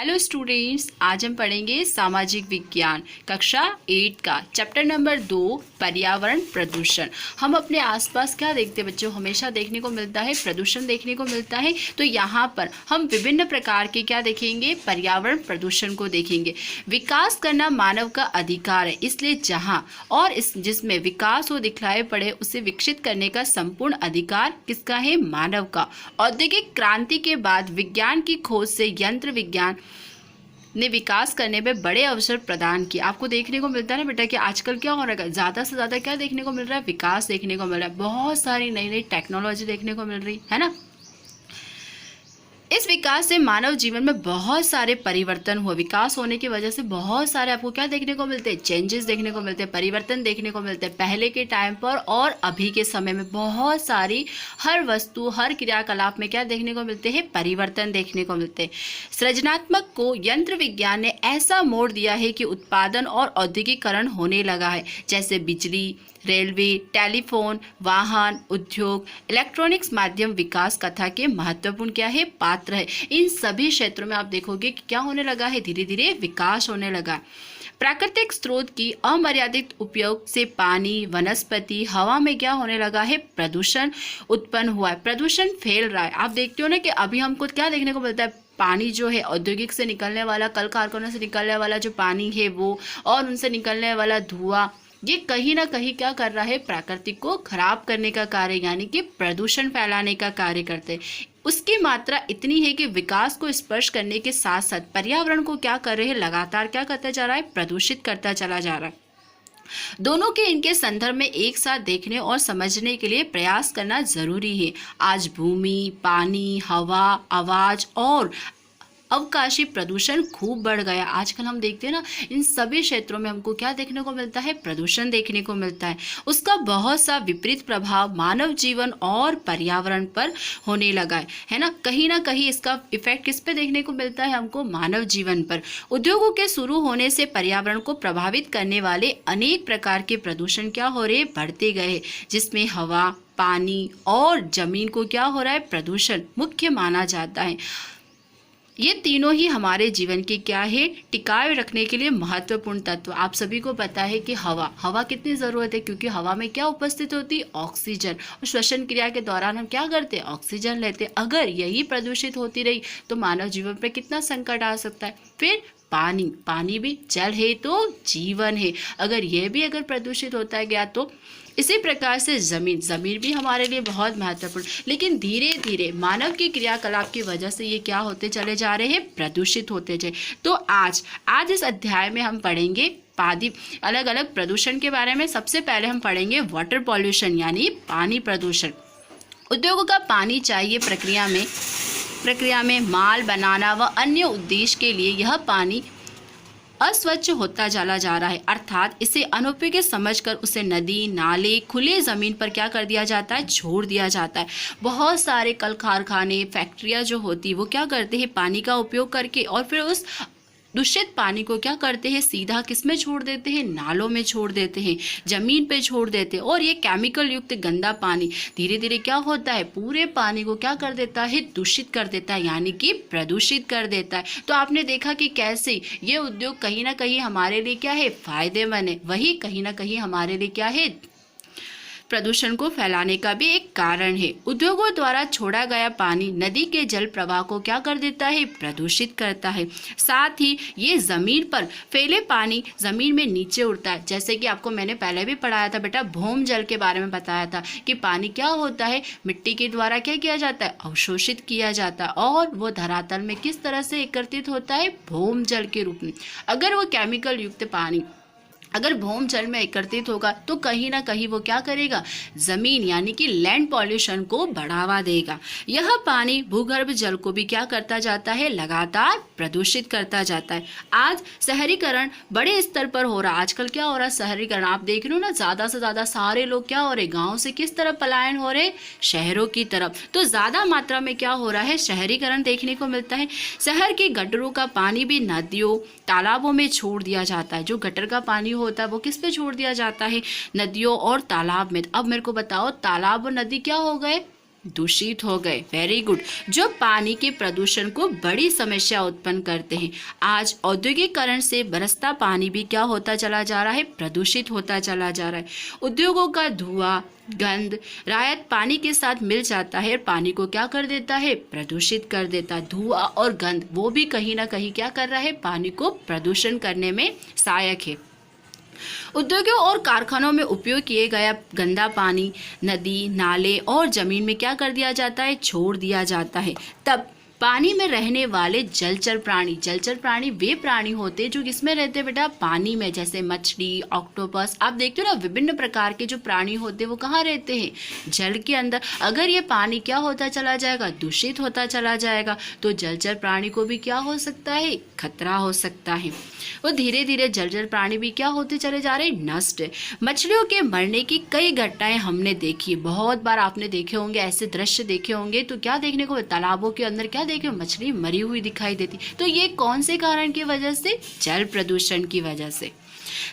Hello students, आज हम पढ़ेंगे सामाजिक विज्ञान कक्षा 8 का चैप्टर नंबर 2 पर्यावरण प्रदूषण। हम अपने आसपास क्या देखते हैं बच्चों? हमेशा देखने को मिलता है प्रदूषण देखने को मिलता है। तो यहाँ पर हम विभिन्न प्रकार के क्या देखेंगे? पर्यावरण प्रदूषण को देखेंगे। विकास करना मानव का अधिकार है, इसलिए जहाँ और जिसमें विकास हो दिखलाए पड़े उसे विकसित करने का संपूर्ण अधिकार किसका है? मानव का। औद्योगिक क्रांति के बाद विज्ञान की खोज से यंत्र विज्ञान ने विकास करने में बड़े अवसर प्रदान किए। आपको देखने को मिलता है ना बेटा कि आजकल क्या हो रहा है? ज़्यादा से ज़्यादा क्या देखने को मिल रहा है? विकास देखने को मिल रहा है। बहुत सारी नई नई टेक्नोलॉजी देखने को मिल रही है ना। इस विकास से मानव जीवन में बहुत सारे परिवर्तन हुए। विकास होने की वजह से बहुत सारे आपको क्या देखने को मिलते हैं? चेंजेस देखने को मिलते हैं, परिवर्तन देखने को मिलते हैं पहले के टाइम पर और अभी के समय में। बहुत सारी हर वस्तु हर क्रियाकलाप में क्या देखने को मिलते हैं? परिवर्तन देखने को मिलते हैं। सृजनात्मक को यंत्र विज्ञान ने ऐसा मोड़ दिया है कि उत्पादन और औद्योगिकरण होने लगा है, जैसे बिजली, रेलवे, टेलीफोन, वाहन, उद्योग, इलेक्ट्रॉनिक्स माध्यम विकास कथा के महत्वपूर्ण क्या है? पात्र है। इन सभी क्षेत्रों में आप देखोगे कि क्या होने लगा है? धीरे धीरे विकास होने लगा। प्राकृतिक स्रोत की अमर्यादित उपयोग से पानी, वनस्पति, हवा में क्या होने लगा है? प्रदूषण उत्पन्न हुआ है, प्रदूषण फैल रहा है। आप देखते हो ना कि अभी हमको क्या देखने को मिलता है? पानी जो है औद्योगिक से निकलने वाला, कल कारखानों से निकलने वाला जो पानी है वो, और उनसे निकलने वाला धुआं, ये कहीं ना कहीं क्या कर रहा है? प्रकृति को खराब करने का कार्य, यानी कि प्रदूषण फैलाने का कार्य करते हैं। उसकी मात्रा इतनी है कि विकास को स्पर्श करने के साथ साथ पर्यावरण को क्या कर रहे हैं? लगातार क्या करता जा रहा है? प्रदूषित करता चला जा रहा है। दोनों के इनके संदर्भ में एक साथ देखने और समझने के लिए प्रयास करना जरूरी है। आज भूमि, पानी, हवा, आवाज और अवकाशी प्रदूषण खूब बढ़ गया। आजकल हम देखते हैं ना, इन सभी क्षेत्रों में हमको क्या देखने को मिलता है? प्रदूषण देखने को मिलता है। उसका बहुत सा विपरीत प्रभाव मानव जीवन और पर्यावरण पर होने लगा है ना कहीं इसका इफेक्ट किस पे देखने को मिलता है हमको? मानव जीवन पर। उद्योगों के शुरू होने से पर्यावरण को प्रभावित करने वाले अनेक प्रकार के प्रदूषण क्या हो रहे? बढ़ते गए, जिसमें हवा, पानी और जमीन को क्या हो रहा है? प्रदूषण मुख्य माना जाता है। ये तीनों ही हमारे जीवन के क्या है? टिकाए रखने के लिए महत्वपूर्ण तत्व। आप सभी को पता है कि हवा कितनी ज़रूरत है, क्योंकि हवा में क्या उपस्थित होती है? ऑक्सीजन। और श्वसन क्रिया के दौरान हम क्या करते हैं? ऑक्सीजन लेते हैं। अगर यही प्रदूषित होती रही तो मानव जीवन पर कितना संकट आ सकता है। फिर पानी भी जल है तो जीवन है, अगर यह भी अगर प्रदूषित होता गया तो। इसी प्रकार से जमीन भी हमारे लिए बहुत महत्वपूर्ण, लेकिन धीरे धीरे मानव की क्रियाकलाप की वजह से ये क्या होते चले जा रहे हैं? प्रदूषित होते जाए। तो आज इस अध्याय में हम पढ़ेंगे अलग अलग प्रदूषण के बारे में। सबसे पहले हम पढ़ेंगे वाटर पॉल्यूशन, यानी पानी प्रदूषण। उद्योगों का पानी चाहिए प्रक्रिया में माल बनाना व अन्य उद्देश्य के लिए यह पानी अस्वच्छ होता चला जा रहा है, अर्थात इसे अनुपयोगी समझकर उसे नदी, नाले, खुले जमीन पर क्या कर दिया जाता है? छोड़ दिया जाता है। बहुत सारे कल कारखाने, फैक्ट्रियां जो होती है वो क्या करते हैं? पानी का उपयोग करके और फिर उस दूषित पानी को क्या करते हैं? सीधा किस में छोड़ देते हैं? नालों में छोड़ देते हैं, जमीन पे छोड़ देते हैं। और ये केमिकल युक्त गंदा पानी धीरे धीरे क्या होता है? पूरे पानी को क्या कर देता है? दूषित कर देता है, यानी कि प्रदूषित कर देता है। तो आपने देखा कि कैसे ये उद्योग कहीं ना कहीं हमारे लिए क्या है? फायदेमंद है, वही कहीं ना कहीं हमारे लिए क्या है? प्रदूषण को फैलाने का भी एक कारण है। उद्योगों द्वारा छोड़ा गया पानी नदी के जल प्रवाह को क्या कर देता है? प्रदूषित करता है। साथ ही ये जमीन पर फैले पानी जमीन में नीचे उड़ता है। जैसे कि आपको मैंने पहले भी पढ़ाया था बेटा, भूम जल के बारे में बताया था कि पानी क्या होता है? मिट्टी के द्वारा क्या किया जाता है? अवशोषित किया जाता है, और वो धरातल में किस तरह से एकत्रित होता है? भूम जल के रूप में। अगर वो केमिकल युक्त पानी अगर भूम जल में एकत्रित होगा तो कहीं ना कहीं वो क्या करेगा? जमीन यानी कि लैंड पॉल्यूशन को बढ़ावा देगा। यह पानी भूगर्भ जल को भी क्या करता जाता है? लगातार प्रदूषित करता जाता है। आज शहरीकरण बड़े स्तर पर हो रहा है। आजकल क्या हो रहा है? शहरीकरण आप देख रहे हो ना, ज्यादा से ज्यादा सारे लोग क्या हो रहे? गाँव से किस तरफ पलायन हो रहे? शहरों की तरफ। तो ज्यादा मात्रा में क्या हो रहा है? शहरीकरण देखने को मिलता है। शहर के गटरों का पानी भी नदियों, तालाबों में छोड़ दिया जाता है। जो गटर का पानी होता है वो किस पे छोड़ दिया जाता है? नदियों और तालाब में। अब मेरे को बताओ, तालाब और नदी क्या हो गए? दूषित हो गए। Very good. जो पानी के प्रदूषण को बड़ी समस्या उत्पन्न करते हैं। आज औद्योगिकरण से बरसता पानी भी क्या होता चला जा रहा है, प्रदूषित होता चला जा रहा है। उद्योगों का धुआं, गंध, रायत पानी के साथ मिल जाता है और पानी को क्या कर देता है, प्रदूषित कर देता है। धुआं और गंध वो भी कहीं ना कहीं क्या कर रहा है, पानी को प्रदूषण करने में सहायक है। उद्योगों और कारखानों में उपयोग किए गया गंदा पानी नदी, नाले और जमीन में क्या कर दिया जाता है, छोड़ दिया जाता है। तब पानी में रहने वाले जलचर प्राणी वे प्राणी होते हैं जो किसमें रहते हैं बेटा, पानी में, जैसे मछली, ऑक्टोपस। आप देखते हो ना, विभिन्न प्रकार के जो प्राणी होते हैं वो कहाँ रहते हैं, जल के अंदर। अगर ये पानी क्या होता चला जाएगा, दूषित होता चला जाएगा, तो जलचर प्राणी को भी क्या हो सकता है, खतरा हो सकता है। वो धीरे धीरे जलचर प्राणी भी क्या होते चले जा रहे हैं, नष्ट। मछलियों के मरने की कई घटनाएं हमने देखी, बहुत बार आपने देखे होंगे, ऐसे दृश्य देखे होंगे। तो क्या देखने को, तालाबों के अंदर क्या देखे, मछली मरी हुई दिखाई देती। तो ये कौन से कारण की वजह से, जल प्रदूषण की वजह से।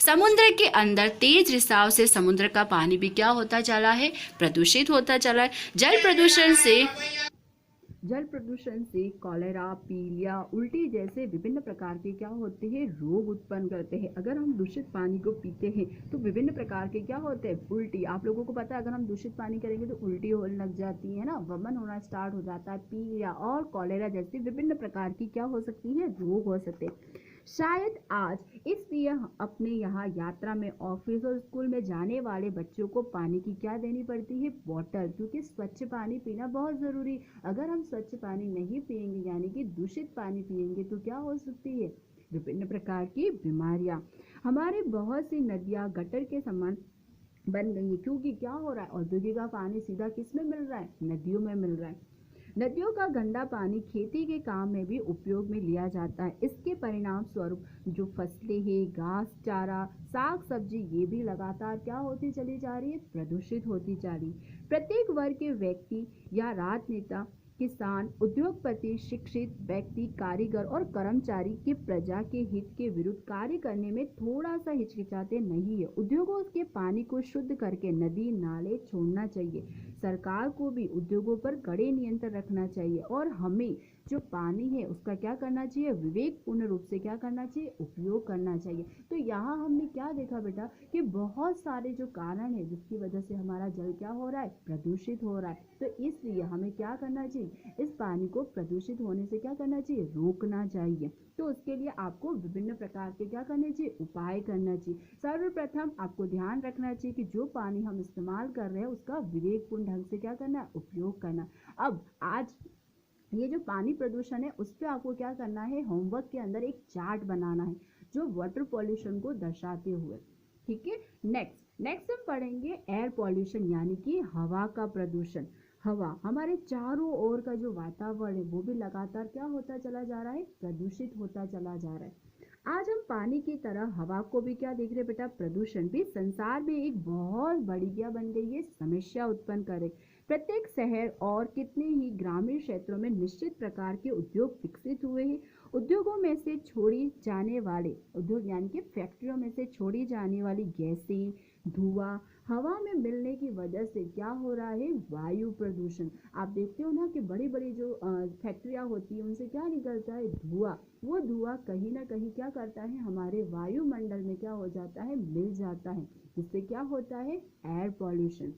समुद्र के अंदर तेज रिसाव से समुद्र का पानी भी क्या होता चला है, प्रदूषित होता चला है। जल प्रदूषण से कॉलेरा, पीलिया, उल्टी जैसे विभिन्न प्रकार के क्या होते हैं, रोग उत्पन्न करते हैं। अगर हम दूषित पानी को पीते हैं तो विभिन्न प्रकार के क्या होते हैं, उल्टी। आप लोगों को पता है, अगर हम दूषित पानी करेंगे तो उल्टी होने लग जाती है ना, वमन होना स्टार्ट हो जाता है। पीलिया और कॉलेरा जैसी विभिन्न प्रकार की क्या हो सकती है, रोग हो सकते हैं। शायद आज इसलिए अपने यहाँ यात्रा में, ऑफिस और स्कूल में जाने वाले बच्चों को पानी की क्या देनी पड़ती है, बोतल, क्योंकि स्वच्छ पानी पीना बहुत ज़रूरी। अगर हम स्वच्छ पानी नहीं पिएंगे, यानी कि दूषित पानी पिएंगे, तो क्या हो सकती है, विभिन्न प्रकार की बीमारियाँ। हमारे बहुत सी नदियाँ गटर के समान बन गई है, क्योंकि क्या हो रहा है, औद्योगिक का पानी सीधा किस में मिल रहा है, नदियों में मिल रहा है। नदियों का गंदा पानी खेती के काम में भी उपयोग में लिया जाता है। इसके परिणाम स्वरूप जो फसलें हैं, घास चारा, साग सब्जी, ये भी लगातार क्या होती चली जा रही है, प्रदूषित होती जा रही है। प्रत्येक वर्ग के व्यक्ति या राजनेता, किसान, उद्योगपति, शिक्षित व्यक्ति, कारीगर और कर्मचारी के प्रजा के हित के विरुद्ध कार्य करने में थोड़ा सा हिचकिचाते नहीं है। उद्योगों के पानी को शुद्ध करके नदी नाले छोड़ना चाहिए। सरकार को भी उद्योगों पर कड़े नियंत्रण रखना चाहिए और हमें जो पानी है उसका क्या करना चाहिए, विवेकपूर्ण रूप से क्या करना चाहिए, उपयोग करना चाहिए। तो यहाँ हमने क्या देखा बेटा, कि बहुत सारे जो कारण है जिसकी वजह से हमारा जल क्या हो रहा है, प्रदूषित हो रहा है। तो इसलिए हमें क्या करना चाहिए, इस पानी को प्रदूषित होने से क्या करना चाहिए, रोकना चाहिए। तो उसके लिए आपको विभिन्न प्रकार के क्या करने चाहिए, उपाय करना चाहिए। सर्वप्रथम आपको ध्यान रखना चाहिए कि जो पानी हम इस्तेमाल कर रहे हैं उसका विवेकपूर्ण ढंग से क्या करना है, उपयोग करना। अब आज ये जो पानी प्रदूषण है उस पर आपको क्या करना है, होमवर्क के अंदर एक चार्ट बनाना है जो वाटर पॉल्यूशन को दर्शाते हुए। ठीक है। नेक्स्ट हम पढ़ेंगे एयर पॉल्यूशन, यानी कि हवा का प्रदूषण। हवा, हमारे चारों ओर का जो वातावरण है वो भी लगातार क्या होता चला जा रहा है, प्रदूषित होता चला जा रहा है। आज हम पानी की तरह हवा को भी क्या देख रहे हैं बेटा, प्रदूषण भी संसार में एक बहुत बड़ी क्या बन गई है, समस्या उत्पन्न करे। प्रत्येक शहर और कितने ही ग्रामीण क्षेत्रों में निश्चित प्रकार के उद्योग विकसित हुए हैं। उद्योगों में से छोड़ी जाने वाले, उद्योग यानी कि फैक्ट्रियों में से छोड़ी जाने वाली गैसें, धुआं हवा में मिलने की वजह से क्या हो रहा है, वायु प्रदूषण। आप देखते हो ना कि बड़ी बड़ी जो फैक्ट्रियाँ होती है उनसे क्या निकलता है, धुआं। वो धुआं कहीं ना कहीं क्या करता है, हमारे वायुमंडल में क्या हो जाता है, मिल जाता है, जिससे क्या होता है, एयर पॉल्यूशन।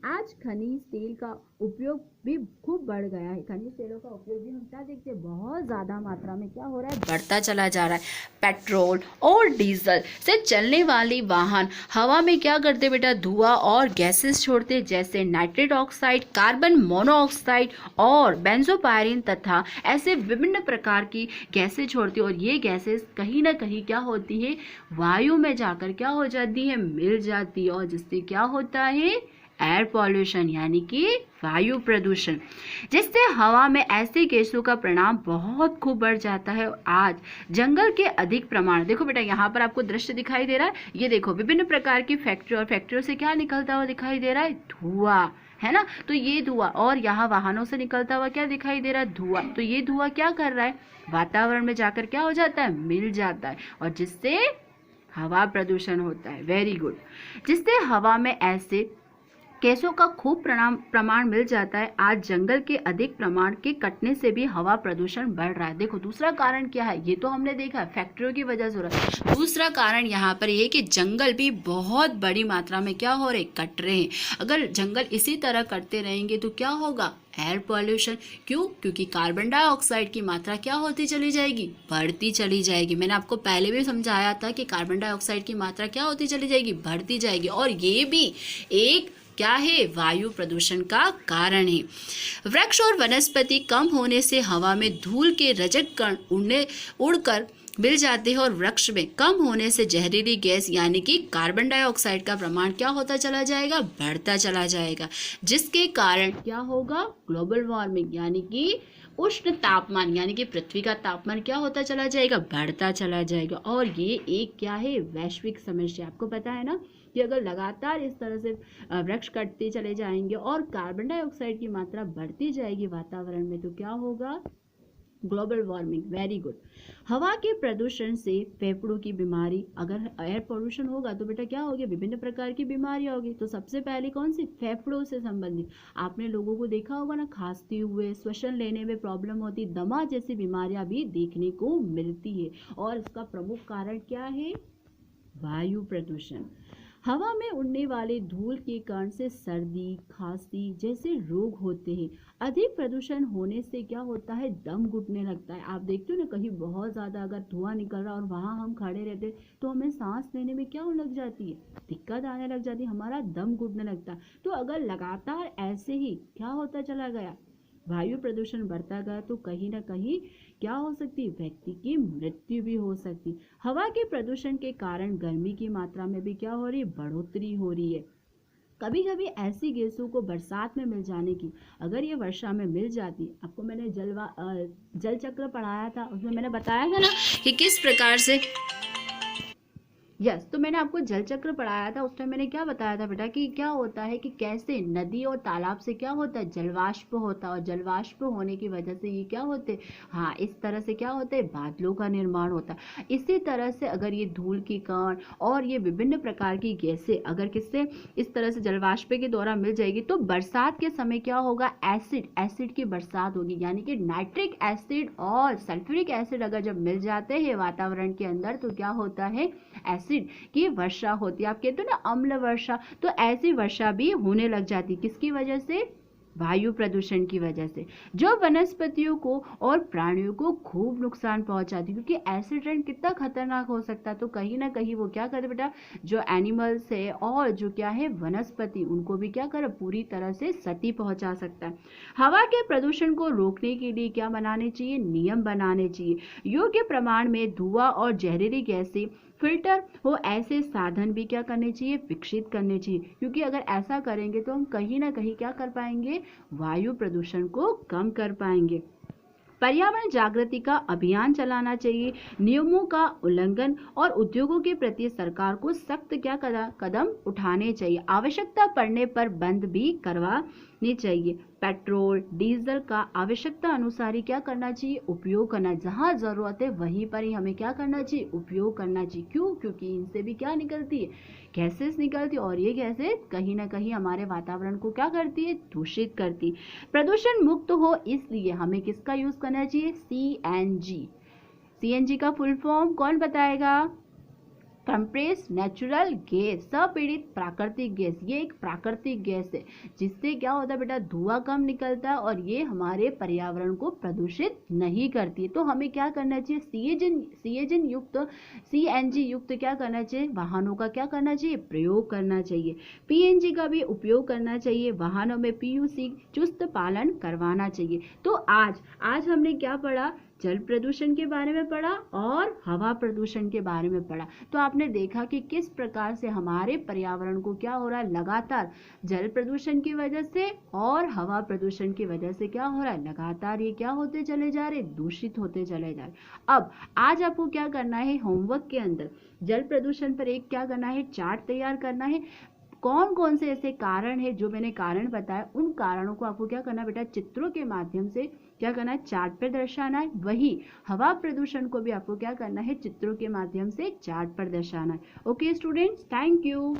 आज खनिज तेल का उपयोग भी खूब बढ़ गया है। खनिज तेलों का उपयोग भी हम क्या देखते हैं, बहुत ज़्यादा मात्रा में क्या हो रहा है, बढ़ता चला जा रहा है। पेट्रोल और डीजल से चलने वाली वाहन हवा में क्या करते बेटा, धुआं और गैसेस छोड़ते, जैसे नाइट्रेट ऑक्साइड, कार्बन मोनोऑक्साइड और बेंजोपायरिन तथा ऐसे विभिन्न प्रकार की गैसें छोड़ती है। और ये गैसेस कहीं ना कहीं क्या होती है, वायु में जाकर क्या हो जाती है, मिल जाती है, और जिससे क्या होता है, एयर पॉल्यूशन यानी कि वायु प्रदूषण, जिससे हवा में ऐसे गैसों का परिणाम बहुत खूब बढ़ जाता है। आज जंगल के अधिक प्रमाण, देखो बेटा यहाँ पर आपको दृश्य दिखाई दे रहा है, ये देखो विभिन्न प्रकार की फैक्ट्री, और फैक्ट्रियों से क्या निकलता हुआ दिखाई दे रहा है, धुआं, है ना। तो ये धुआं, और यहाँ वाहनों से निकलता हुआ क्या दिखाई दे रहा है, धुआं। तो ये धुआं क्या कर रहा है, वातावरण में जाकर क्या हो जाता है, मिल जाता है, और जिससे हवा प्रदूषण होता है। Very good. जिससे हवा में ऐसे केसों का खूब प्रमाण मिल जाता है। आज जंगल के अधिक प्रमाण के कटने से भी हवा प्रदूषण बढ़ रहा है। देखो दूसरा कारण क्या है, ये तो हमने देखा है फैक्ट्रियों की वजह से हो रहा है। दूसरा कारण यहाँ पर ये कि जंगल भी बहुत बड़ी मात्रा में क्या हो रहे, कट रहे हैं। अगर जंगल इसी तरह कटते रहेंगे तो क्या होगा, एयर पॉल्यूशन। क्यों? क्योंकि कार्बन डाइऑक्साइड की मात्रा क्या होती चली जाएगी, बढ़ती चली जाएगी। मैंने आपको पहले भी समझाया था कि कार्बन डाइऑक्साइड की मात्रा क्या होती चली जाएगी, बढ़ती जाएगी। और ये भी एक क्या है, वायु प्रदूषण का कारण है। वृक्ष और वनस्पति कम होने से हवा में धूल के रजक कण उड़कर मिल जाते हैं और वृक्ष में कम होने से जहरीली गैस यानी कि कार्बन डाइऑक्साइड का प्रमाण क्या होता चला जाएगा, बढ़ता चला जाएगा, जिसके कारण क्या होगा, ग्लोबल वार्मिंग यानी कि उष्ण तापमान यानी कि पृथ्वी का तापमान क्या होता चला जाएगा, बढ़ता चला जाएगा। और ये एक क्या है, वैश्विक समस्या। आपको पता है ना कि अगर लगातार इस तरह से वृक्ष कटते चले जाएंगे और कार्बन डाइऑक्साइड की मात्रा बढ़ती जाएगी वातावरण में, तो क्या होगा, ग्लोबल वार्मिंग। Very good. हवा के प्रदूषण से फेफड़ों की बीमारी, अगर एयर पोल्यूशन होगा तो बेटा क्या होगी, विभिन्न प्रकार की बीमारियां होगी। तो सबसे पहले कौन सी, फेफड़ों से संबंधित। आपने लोगों को देखा होगा ना, खांसते हुए, श्वसन लेने में प्रॉब्लम होती, दमा जैसी बीमारियां भी देखने को मिलती है। और इसका प्रमुख कारण क्या है, वायु प्रदूषण। हवा में उड़ने वाले धूल के कण से सर्दी, खांसी जैसे रोग होते हैं। अधिक प्रदूषण होने से क्या होता है, दम घुटने लगता है। आप देखते हो ना, कहीं बहुत ज़्यादा अगर धुआं निकल रहा है और वहाँ हम खड़े रहते तो हमें सांस लेने में क्या होने लग जाती है, दिक्कत आने लग जाती है, हमारा दम घुटने लगता है। तो अगर लगातार ऐसे ही क्या होता चला गया, वायु प्रदूषण बढ़ता गया, तो कहीं ना कहीं क्या हो सकती है, व्यक्ति की मृत्यु भी हो सकती। हवा के प्रदूषण के कारण गर्मी की मात्रा में भी क्या हो रही है, बढ़ोतरी हो रही है। कभी कभी ऐसी गैसों को बरसात में मिल जाने की, अगर ये वर्षा में मिल जाती, आपको मैंने जल चक्र पढ़ाया था, उसमें मैंने बताया था ना कि किस प्रकार से तो मैंने आपको जल चक्र पढ़ाया था। उस टाइम मैंने क्या बताया था बेटा कि क्या होता है कि कैसे नदी और तालाब से क्या होता है, जलवाष्प होता है, और जलवाष्प होने की वजह से ये क्या होते, हाँ इस तरह से क्या होता है, बादलों का निर्माण होता है। इसी तरह से अगर ये धूल की कण और ये विभिन्न प्रकार की गैसें अगर किससे इस तरह से जलवाष्प के द्वारा मिल जाएगी, तो बरसात के समय क्या होगा, एसिड की बरसात होगी। यानी कि नाइट्रिक एसिड और सल्फ्यूरिक एसिड अगर जब मिल जाते हैं वातावरण के अंदर, तो क्या होता है, एसिड की वर्षा होती है। आप कहते हो ना अम्ल वर्षा, तो ऐसी वर्षा भी होने लग जाती, किसकी वजह से, वायु प्रदूषण की वजह से, जो वनस्पतियों को और प्राणियों को खूब नुकसान पहुंचाती। क्योंकि एसिड रेन कितना खतरनाक हो सकता है, तो कहीं ना कहीं वो क्या करे बेटा, जो एनिमल्स है और जो क्या है वनस्पति, उनको भी क्या करे, पूरी तरह से क्षति पहुंचा सकता है। हवा के प्रदूषण को रोकने के लिए क्या बनाने चाहिए, नियम बनाने चाहिए। योग्य प्रमाण में धुआं और जहरीली गैसें फिल्टर हो ऐसे साधन भी क्या करने चाहिए, विकसित करने चाहिए। क्योंकि अगर ऐसा करेंगे तो हम कहीं ना कहीं क्या कर पाएंगे, वायु प्रदूषण को कम कर पाएंगे। पर्यावरण जागृति का अभियान चलाना चाहिए, नियमों का उल्लंघन और उद्योगों के प्रति सरकार को सख्त क्या कदम उठाने चाहिए। आवश्यकता पड़ने पर बंद भी करवानी चाहिए। पेट्रोल डीजल का आवश्यकता अनुसार ही क्या करना चाहिए, उपयोग करना। जहां जरूरत है वहीं पर ही हमें क्या करना चाहिए, उपयोग करना चाहिए। क्यों? क्योंकि इनसे भी क्या निकलती है, गैसेस निकलती है, और ये गैसेस कहीं ना कहीं हमारे वातावरण को क्या करती है, दूषित करती। प्रदूषण मुक्त हो इसलिए हमें किसका यूज करना चाहिए, सीएनजी। सीएनजी का फुल फॉर्म कौन बताएगा, कंप्रेस नेचुरल गैस, संपीड़ित प्राकृतिक गैस। ये एक प्राकृतिक गैस है जिससे क्या होता है बेटा, धुआं कम निकलता है और ये हमारे पर्यावरण को प्रदूषित नहीं करती। तो हमें क्या करना चाहिए, सीएनजी युक्त सीएनजी युक्त क्या करना चाहिए, वाहनों का क्या करना चाहिए, प्रयोग करना चाहिए। पीएनजी का भी उपयोग करना चाहिए। वाहनों में पीयूसी चुस्त पालन करवाना चाहिए। तो आज हमने क्या पढ़ा, जल प्रदूषण के बारे में पढ़ा और हवा प्रदूषण के बारे में पढ़ा। तो आपने देखा कि किस प्रकार से हमारे पर्यावरण को क्या हो रहा है, लगातार जल प्रदूषण की वजह से और हवा प्रदूषण की वजह से क्या हो रहा है, लगातार ये क्या होते चले जा रहे, दूषित होते चले जा रहे। अब आज आपको क्या करना है, होमवर्क के अंदर जल प्रदूषण पर एक क्या करना है, चार्ट तैयार करना है। कौन कौन से ऐसे कारण है, जो मैंने कारण बताया, उन कारणों को आपको क्या करना है बेटा, चित्रों के माध्यम से क्या करना है, चार्ट पर दर्शाना है। वही हवा प्रदूषण को भी आपको क्या करना है, चित्रों के माध्यम से चार्ट पर दर्शाना है। Okay students, thank you.